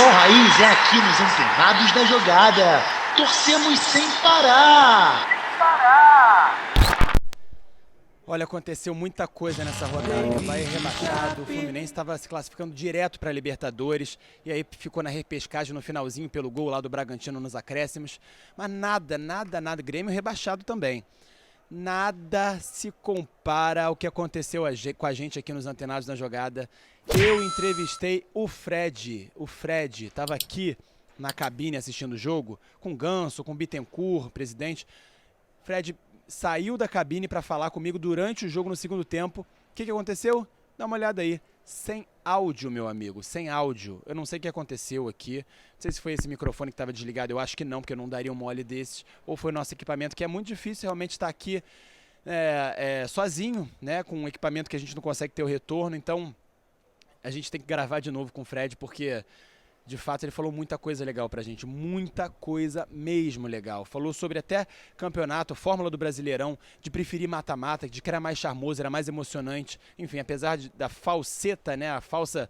Futebol Raiz é aqui nos Antenados da Jogada. Torcemos sem parar. Olha, aconteceu muita coisa nessa rodada. O Bahia rebaixado, o Fluminense estava se classificando direto para a Libertadores e aí ficou na repescagem no finalzinho pelo gol lá do Bragantino nos acréscimos. Mas nada, Grêmio rebaixado também. Nada se compara ao que aconteceu com a gente aqui nos Antenados da Jogada. Eu entrevistei o Fred. O Fred estava aqui na cabine assistindo o jogo com Ganso, com Bittencourt, presidente. Fred saiu da cabine para falar comigo durante o jogo no segundo tempo. O que aconteceu? Dá uma olhada aí. Sem áudio, meu amigo, sem áudio. Eu não sei o que aconteceu aqui. Não sei se foi esse microfone que estava desligado. Eu acho que não, porque eu não daria um mole desses. Ou foi o nosso equipamento, que é muito difícil realmente estar aqui sozinho, né? Com um equipamento que a gente não consegue ter o retorno. Então, a gente tem que gravar de novo com o Fred, porque de fato ele falou muita coisa legal pra gente, muita coisa mesmo legal. Falou sobre até campeonato, fórmula do Brasileirão, de preferir mata-mata, de que era mais charmoso, era mais emocionante. Enfim, apesar da falseta, né, a falsa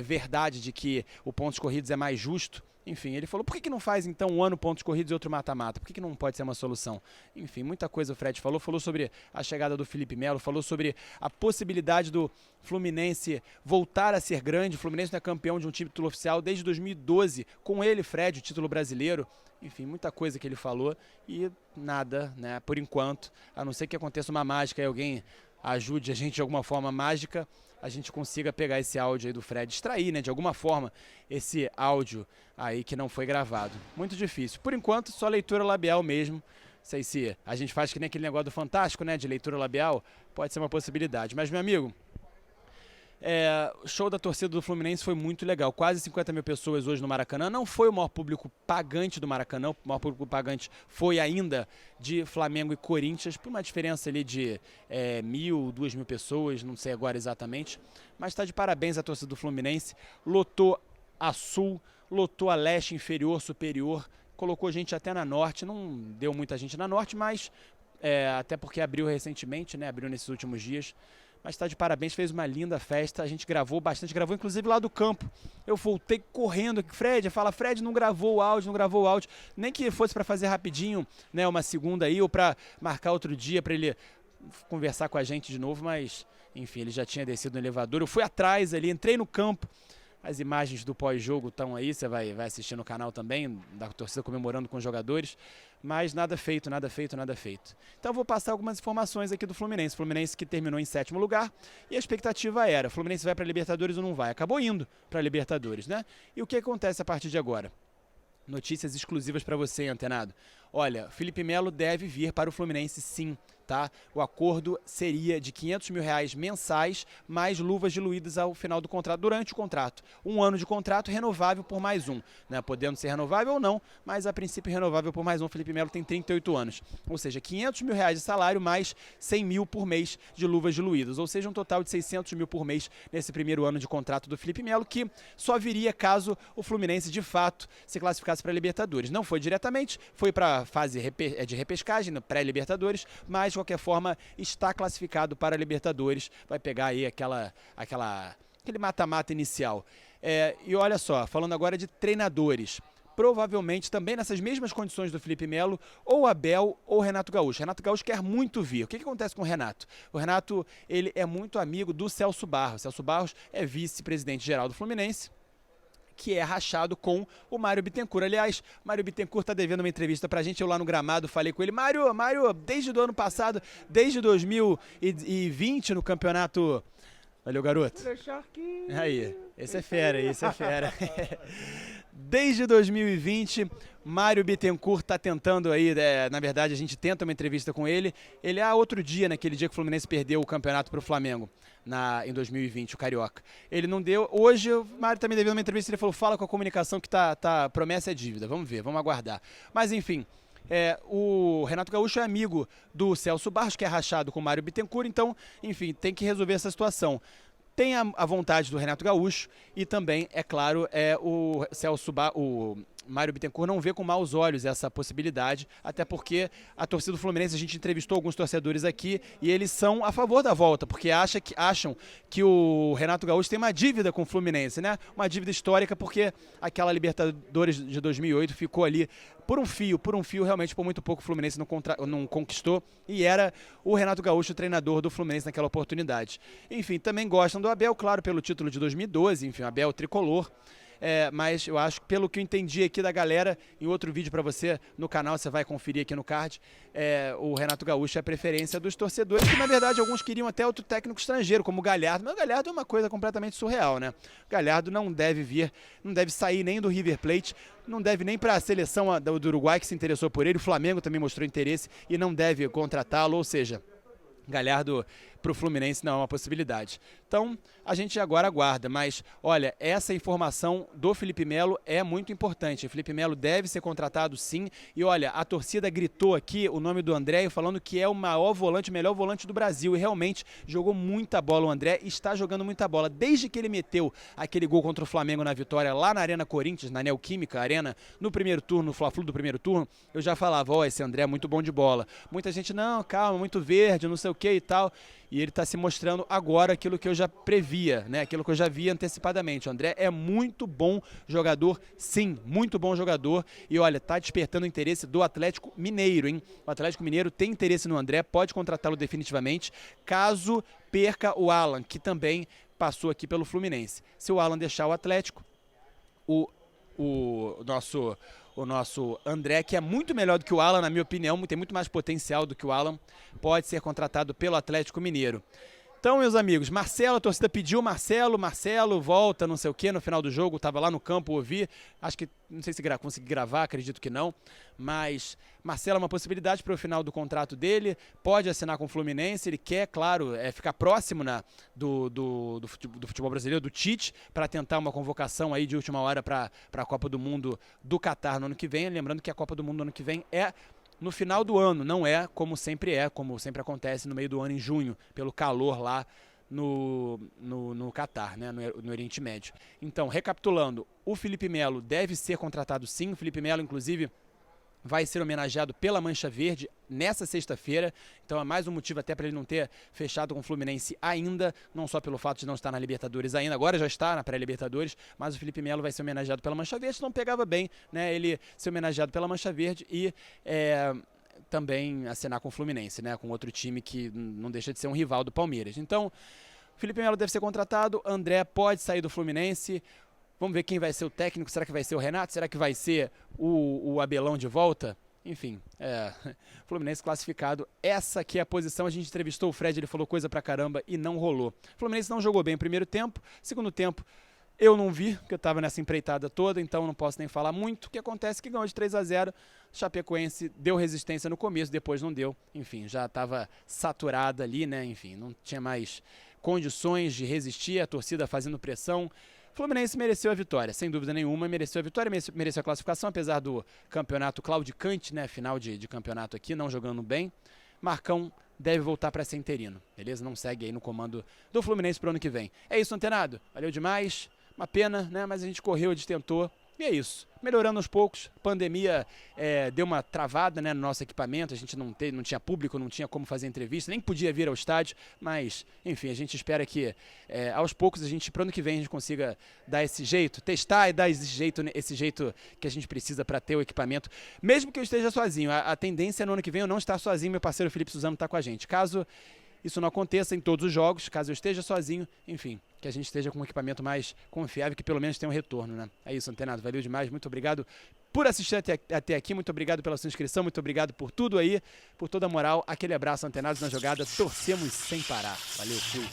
verdade de que o pontos corridos é mais justo. Enfim, ele falou, por que não faz então um ano pontos corridos e outro mata-mata? Por que não pode ser uma solução? Enfim, muita coisa o Fred falou. Falou sobre a chegada do Felipe Melo, falou sobre a possibilidade do Fluminense voltar a ser grande. O Fluminense não é campeão de um título oficial desde 2012, com ele, Fred, o título brasileiro. Enfim, muita coisa que ele falou e nada, né, por enquanto, a não ser que aconteça uma mágica e alguém ajude a gente de alguma forma mágica, a gente consiga pegar esse áudio aí do Fred, extrair, né, de alguma forma, esse áudio aí que não foi gravado. Muito difícil. Por enquanto, só leitura labial mesmo. Não sei se a gente faz que nem aquele negócio do Fantástico, né, de leitura labial, pode ser uma possibilidade. Mas, meu amigo, o show da torcida do Fluminense foi muito legal. Quase 50 mil pessoas hoje no Maracanã. Não foi o maior público pagante do Maracanã. O maior público pagante foi ainda de Flamengo e Corinthians, por uma diferença ali de 1.000, 2.000 pessoas, não sei agora exatamente. Mas está de parabéns a torcida do Fluminense. Lotou a Sul, lotou a Leste, Inferior, Superior. Colocou gente até na Norte. Não deu muita gente na Norte, mas até porque abriu recentemente, né? Abriu nesses últimos dias. Mas está de parabéns, fez uma linda festa, a gente gravou bastante, gravou inclusive lá do campo. Eu voltei correndo, Fred, Fred não gravou o áudio, nem que fosse para fazer rapidinho, né, uma segunda aí, ou para marcar outro dia, para ele conversar com a gente de novo, mas enfim, ele já tinha descido no elevador. Eu fui atrás ali, entrei no campo. As imagens do pós-jogo estão aí, você vai assistir no canal também, da torcida comemorando com os jogadores, mas nada feito. Então eu vou passar algumas informações aqui do Fluminense. Fluminense que terminou em 7º lugar e a expectativa era, Fluminense vai para a Libertadores ou não vai? Acabou indo para a Libertadores, né? E o que acontece a partir de agora? Notícias exclusivas para você, antenado. Olha, Felipe Melo deve vir para o Fluminense sim, tá? O acordo seria de R$500 mil mensais, mais luvas diluídas ao final do contrato, durante o contrato. 1 ano de contrato renovável por mais um, né? Podendo ser renovável ou não, mas a princípio renovável por mais um. Felipe Melo tem 38 anos, ou seja, R$500 mil de salário mais 100 mil por mês de luvas diluídas, ou seja, um total de 600 mil por mês nesse primeiro ano de contrato do Felipe Melo, que só viria caso o Fluminense de fato se classificasse para a Libertadores. Não foi diretamente, foi para fase de repescagem, pré-Libertadores, mas de qualquer forma está classificado para a Libertadores, vai pegar aí aquele mata-mata inicial. E olha só, falando agora de treinadores, provavelmente também nessas mesmas condições do Felipe Melo, ou Abel ou Renato Gaúcho. Renato Gaúcho quer muito vir. O que acontece com o Renato? O Renato, ele é muito amigo do Celso Barros. Celso Barros é vice-presidente geral do Fluminense, que é rachado com o Mário Bittencourt. Aliás, Mário Bittencourt está devendo uma entrevista pra gente, eu lá no gramado falei com ele, Mário, desde o ano passado, desde 2020 no campeonato... Valeu, garoto. Aí, esse é fera. Desde 2020, Mário Bittencourt está tentando aí, na verdade a gente tenta uma entrevista com ele. Ele outro dia, naquele dia que o Fluminense perdeu o campeonato para o Flamengo, em 2020, o Carioca. Ele não deu. Hoje o Mário está me devendo uma entrevista, ele falou, fala com a comunicação que promessa é dívida. Vamos ver, vamos aguardar. Mas enfim, o Renato Gaúcho é amigo do Celso Barros, que é rachado com o Mário Bittencourt, então, enfim, tem que resolver essa situação. Tem a vontade do Renato Gaúcho e também, é claro, o Mário Bittencourt não vê com maus olhos essa possibilidade, até porque a torcida do Fluminense, a gente entrevistou alguns torcedores aqui e eles são a favor da volta, porque acham que o Renato Gaúcho tem uma dívida com o Fluminense, né? Uma dívida histórica, porque aquela Libertadores de 2008 ficou ali por um fio, realmente por muito pouco o Fluminense não conquistou, e era o Renato Gaúcho o treinador do Fluminense naquela oportunidade. Enfim, também gostam do Abel, claro, pelo título de 2012, enfim, o Abel tricolor. Mas eu acho que, pelo que eu entendi aqui da galera, em outro vídeo para você no canal, você vai conferir aqui no card, o Renato Gaúcho é a preferência dos torcedores, que na verdade alguns queriam até outro técnico estrangeiro, como o Galhardo, mas o Galhardo é uma coisa completamente surreal, né? O Galhardo não deve sair nem do River Plate, não deve nem para a seleção do Uruguai, que se interessou por ele, o Flamengo também mostrou interesse e não deve contratá-lo, ou seja, Galhardo para o Fluminense não é uma possibilidade. Então, a gente agora aguarda, mas olha, essa informação do Felipe Melo é muito importante. O Felipe Melo deve ser contratado sim, e olha, a torcida gritou aqui o nome do André, falando que é o maior volante, o melhor volante do Brasil, e realmente jogou muita bola o André, e está jogando muita bola. Desde que ele meteu aquele gol contra o Flamengo na vitória lá na Arena Corinthians, na Neoquímica Arena, no primeiro turno, no Fla-Flu do primeiro turno, eu já falava, esse André é muito bom de bola. Muita gente, não, calma, muito verde, não sei o que e tal. E ele está se mostrando agora aquilo que eu já previa, né? Aquilo que eu já via antecipadamente. O André é muito bom jogador, sim, muito bom jogador. E olha, está despertando o interesse do Atlético Mineiro, hein? O Atlético Mineiro tem interesse no André, pode contratá-lo definitivamente, caso perca o Alan, que também passou aqui pelo Fluminense. Se o Alan deixar o Atlético, o nosso André, que é muito melhor do que o Alan, na minha opinião, tem muito mais potencial do que o Alan, pode ser contratado pelo Atlético Mineiro. Então, meus amigos, Marcelo, a torcida pediu Marcelo, volta, não sei o que, no final do jogo, estava lá no campo, ouvi, acho que, não sei se consegui gravar, acredito que não, mas Marcelo é uma possibilidade para o final do contrato dele, pode assinar com o Fluminense, ele quer, claro, ficar próximo do futebol brasileiro, do Tite, para tentar uma convocação aí de última hora para a Copa do Mundo do Catar no ano que vem, lembrando que a Copa do Mundo no ano que vem é no final do ano, não como sempre acontece no meio do ano, em junho, pelo calor lá no Catar, né, no Oriente Médio. Então, recapitulando, o Felipe Melo deve ser contratado sim, o Felipe Melo, inclusive, vai ser homenageado pela Mancha Verde nessa sexta-feira, então é mais um motivo até para ele não ter fechado com o Fluminense ainda, não só pelo fato de não estar na Libertadores ainda, agora já está na pré-Libertadores, mas o Felipe Melo vai ser homenageado pela Mancha Verde, não pegava bem, né, ele ser homenageado pela Mancha Verde e também assinar com o Fluminense, né, com outro time que não deixa de ser um rival do Palmeiras. Então, o Felipe Melo deve ser contratado, André pode sair do Fluminense. Vamos ver quem vai ser o técnico, será que vai ser o Renato, será que vai ser o Abelão de volta? Enfim, Fluminense classificado, essa aqui é a posição, a gente entrevistou o Fred, ele falou coisa pra caramba e não rolou. O Fluminense não jogou bem o primeiro tempo, segundo tempo eu não vi, porque eu estava nessa empreitada toda, então não posso nem falar muito. O que acontece é que ganhou de 3-0, Chapecoense deu resistência no começo, depois não deu, enfim, já estava saturada ali, né, enfim, não tinha mais condições de resistir, a torcida fazendo pressão. Fluminense mereceu a vitória, sem dúvida nenhuma, mereceu a vitória, mereceu a classificação, apesar do campeonato claudicante, né, final de campeonato aqui, não jogando bem. Marcão deve voltar para ser interino, beleza? Não segue aí no comando do Fluminense pro ano que vem. É isso, antenado, valeu demais, uma pena, né, mas a gente correu, a gente tentou, e é isso. Melhorando aos poucos, pandemia deu uma travada, né, no nosso equipamento, a gente não tinha público, não tinha como fazer entrevista, nem podia vir ao estádio, mas, enfim, a gente espera que aos poucos para o ano que vem a gente consiga dar esse jeito, testar e dar esse jeito que a gente precisa para ter o equipamento, mesmo que eu esteja sozinho. A tendência no ano que vem eu não estar sozinho, meu parceiro Felipe Suzano está com a gente. Caso isso não aconteça em todos os jogos, caso eu esteja sozinho, enfim, que a gente esteja com um equipamento mais confiável, que pelo menos tenha um retorno, né? É isso, antenado, valeu demais, muito obrigado por assistir até aqui, muito obrigado pela sua inscrição, muito obrigado por tudo aí, por toda a moral, aquele abraço, antenados na jogada, torcemos sem parar, valeu, fui.